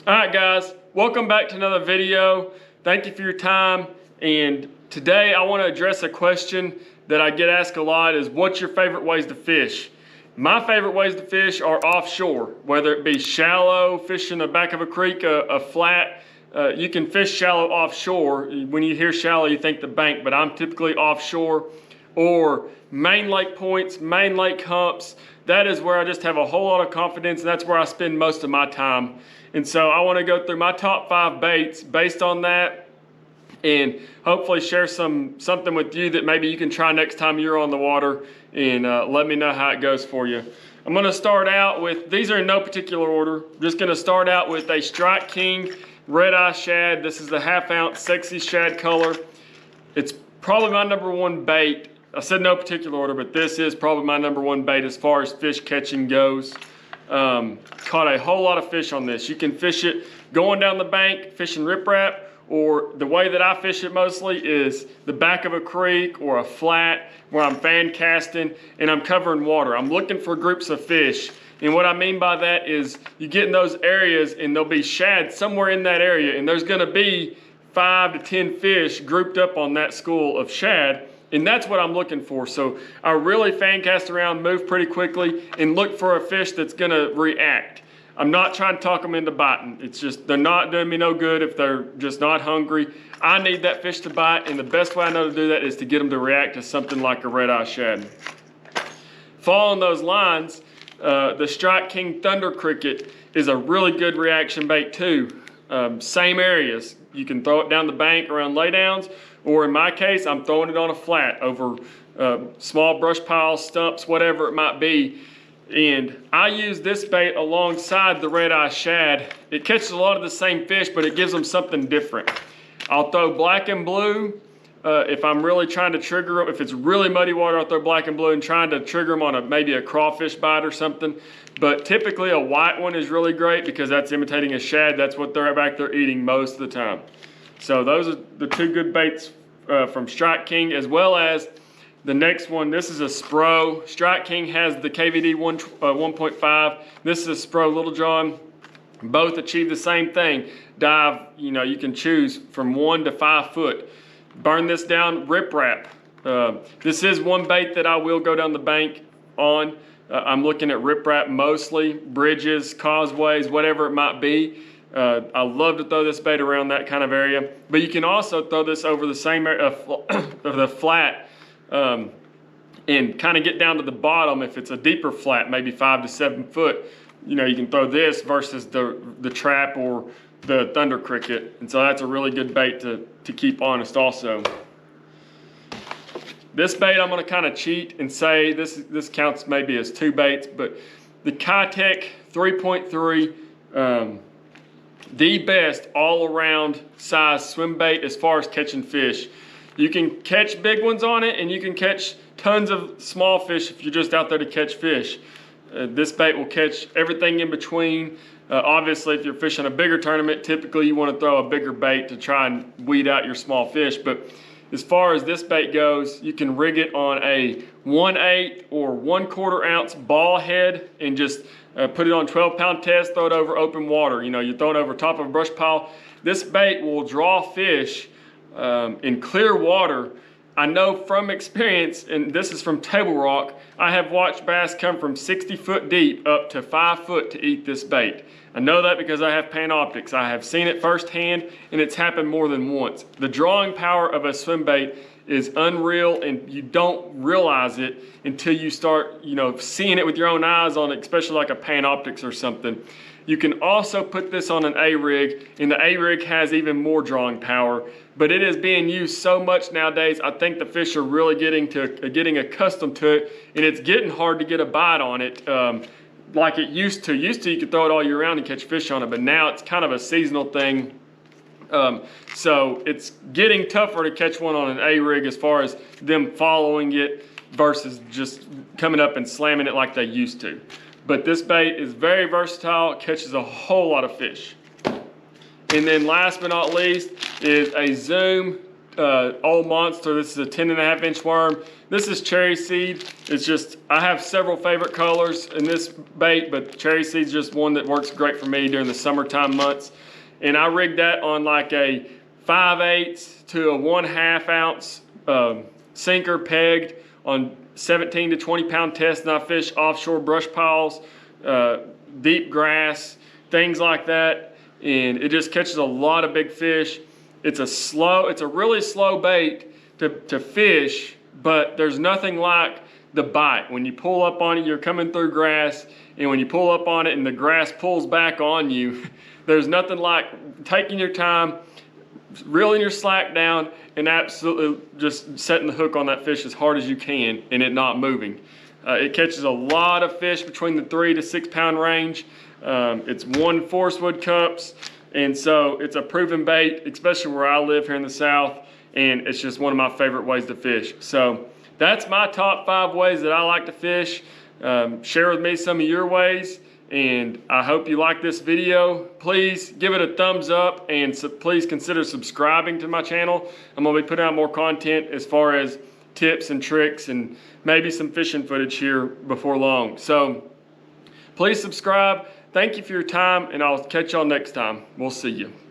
All right, guys, welcome back to another video. Thank you for your time. And today I want to address a question that I get asked a lot is what's your favorite ways to fish? My favorite ways to fish are offshore, whether it be shallow, fishing the back of a creek, a flat. You can fish shallow offshore. When you hear shallow, you think the bank, but I'm typically offshore. Or main lake points, main lake humps. That is where I just have a whole lot of confidence, and that's where I spend most of my time. And so I want to go through my top 5 baits based on that, and hopefully share something with you that maybe you can try next time you're on the water, and let me know how it goes for you. I'm going to start out with, these are in no particular order. I'm just going to start out with a Strike King red eye shad. This is the 1/2 ounce sexy shad color. It's probably my #1 bait. I said no particular order, but this is probably my #1 bait as far as fish catching goes. Caught a whole lot of fish on this. You can fish it going down the bank, fishing riprap, or the way that I fish it mostly is the back of a creek or a flat where I'm fan casting and I'm covering water. I'm looking for groups of fish. And what I mean by that is you get in those areas and there'll be shad somewhere in that area, and there's gonna be 5 to 10 fish grouped up on that school of shad. And that's what I'm looking for. So I really fan cast around, move pretty quickly, and look for a fish that's gonna react. I'm not trying to talk them into biting. It's just, they're not doing me no good if they're just not hungry. I need that fish to bite, and the best way I know to do that is to get them to react to something like a red eye shad. Following those lines, the Strike King Thunder Cricket is a really good reaction bait too. Same areas. You can throw it down the bank around laydowns, or in my case, I'm throwing it on a flat over small brush piles, stumps, whatever it might be. And I use this bait alongside the red eye shad. It catches a lot of the same fish, but it gives them something different. I'll throw black and blue. If I'm really trying to trigger them, if it's really muddy water, I'll throw black and blue and trying to trigger them on maybe a crawfish bite or something. But typically a white one is really great because that's imitating a shad. That's what they're back there eating most of the time. So those are the 2 good baits from Strike King, as well as the next one. This is a Spro. Strike King has the KVD 1.5. This is a Spro Little John. Both achieve the same thing. Dive, you can choose from 1 to 5 foot. Burn this down riprap. This is one bait that I will go down the bank on. I'm looking at riprap mostly, bridges, causeways, whatever it might be. I love to throw this bait around that kind of area, but you can also throw this over the same area, the flat, and kind of get down to the bottom. If it's a deeper flat, maybe 5 to 7 foot, you can throw this versus the trap or the Thunder Cricket. And so that's a really good bait to keep honest also. This bait I'm going to kind of cheat and say this counts maybe as 2 baits, but the Kaitek 3.3, the best all-around size swim bait as far as catching fish. You can catch big ones on it, and you can catch tons of small fish if you're just out there to catch fish. This bait will catch everything in between. Obviously, if you're fishing a bigger tournament, typically you want to throw a bigger bait to try and weed out your small fish. But as far as this bait goes, you can rig it on a 1/8 or 1/4 ounce ball head and just put it on 12-pound test, throw it over open water. You throw it over top of a brush pile. This bait will draw fish in clear water. I know from experience, and this is from table rock, I have watched bass come from 60 foot deep up to 5 foot to eat this bait. I know that because I have Panoptics. I have seen it firsthand, and it's happened more than once. The drawing power of a swim bait is unreal, and you don't realize it until you start, seeing it with your own eyes on it, especially like a Panoptics or something. You can also put this on an A-rig, and the A-rig has even more drawing power, but it is being used so much nowadays. I think the fish are really getting accustomed to it, and it's getting hard to get a bite on it like it used to. Used to you could throw it all year round and catch fish on it, but now it's kind of a seasonal thing. So it's getting tougher to catch one on an A-rig as far as them following it versus just coming up and slamming it like they used to. But this bait is very versatile. It catches a whole lot of fish. And then last but not least is a Zoom old monster. This is a 10.5-inch worm. This is cherry seed. It's just, I have several favorite colors in this bait, but cherry seed's just one that works great for me during the summertime months. And I rigged that on like a 5/8 to a 1/2 ounce sinker pegged on 17 to 20 pound test, and I fish offshore brush piles, deep grass, things like that. And it just catches a lot of big fish. It's a really slow bait to fish, but there's nothing like the bite. When you pull up on it, you're coming through grass, and when you pull up on it and the grass pulls back on you, there's nothing like taking your time, reeling your slack down, and absolutely just setting the hook on that fish as hard as you can and it not moving. It catches a lot of fish between the 3 to 6 pound range. It's 1 force wood cups, and so it's a proven bait, especially where I live here in the South, and it's just one of my favorite ways to fish. So that's my top 5 ways that I like to fish. Share with me some of your ways, and I hope you like this video. Please give it a thumbs up, and please consider subscribing to my channel. I'm gonna be putting out more content as far as tips and tricks and maybe some fishing footage here before long. So please subscribe. Thank you for your time, and I'll catch y'all next time. We'll see you.